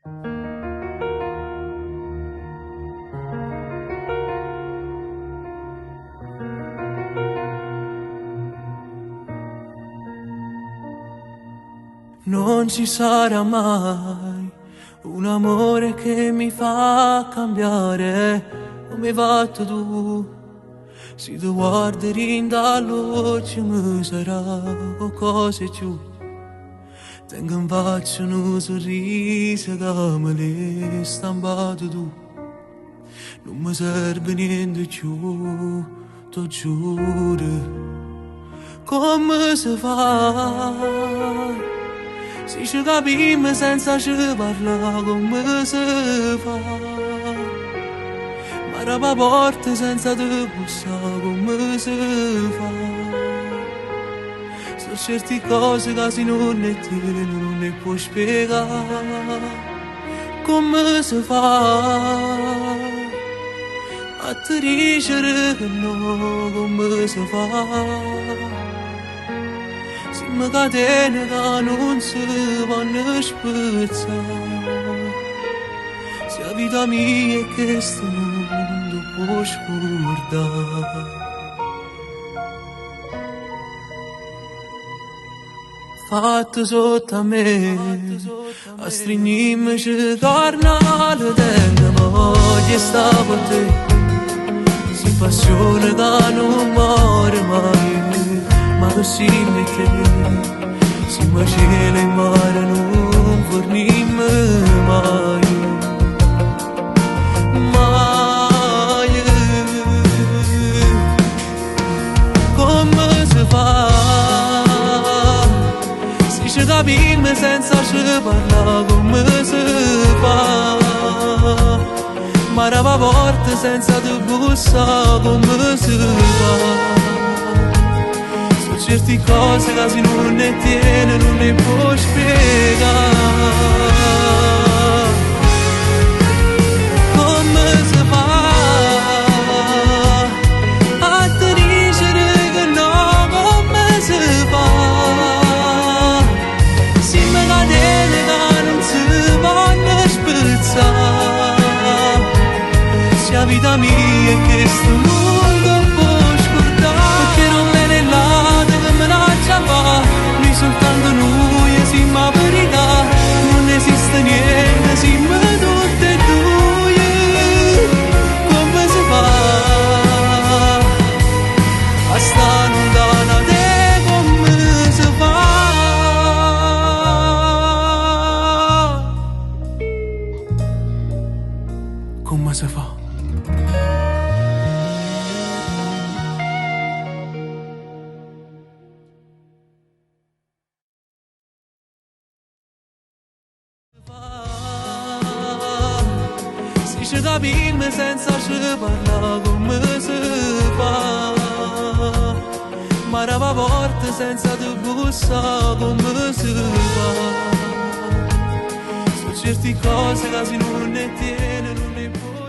Non ci sarà mai un amore che mi fa cambiare come hai fatto tu. Se tu guardi dall'occhio mi sarà qualcosa più. Tengo in faccia un sorriso che me l'hai stampato tu. Non mi serve niente più, ti giuro. Come si fa? Se ci capiamo senza ci parlare, come si fa? Ma la porta senza te bussare, come si fa? Sono certe cose che se non è te non ne puoi spiegare. Come si fa? A te dicere che no, come si fa? Ma catene che non si vanno spezzare. Se la vita mia è questa non può scordare. Fatto sotto a me, a stringermi carnale, tengo moglie sta per te. Si passione che non muore mai, ma così mi te. Si mi cielo in mare non fornimmo mai, mai. Come si fa? Se ci capiamo senza ci parlare, come si fa? Ma la porta senza te bussare, come si fa? Certe cose che se non ne tiene non ne puoi spiegare. Come si fa a te dicere che no, come si fa? Si mi catene che non si vanno spezzare. Se la vita mia è questo mondo può scordare, perché non me ne là noi soltanto noi e siamo la verità, non esiste niente, siamo tutte e due. Come si fa a stare lontana da te, come si fa? Come si fa? Se ci capiamo senza ci parlare, come si fa? Ma la porta senza te bussare, come si fa? Sono certe cose che se non ne tiene non ne può.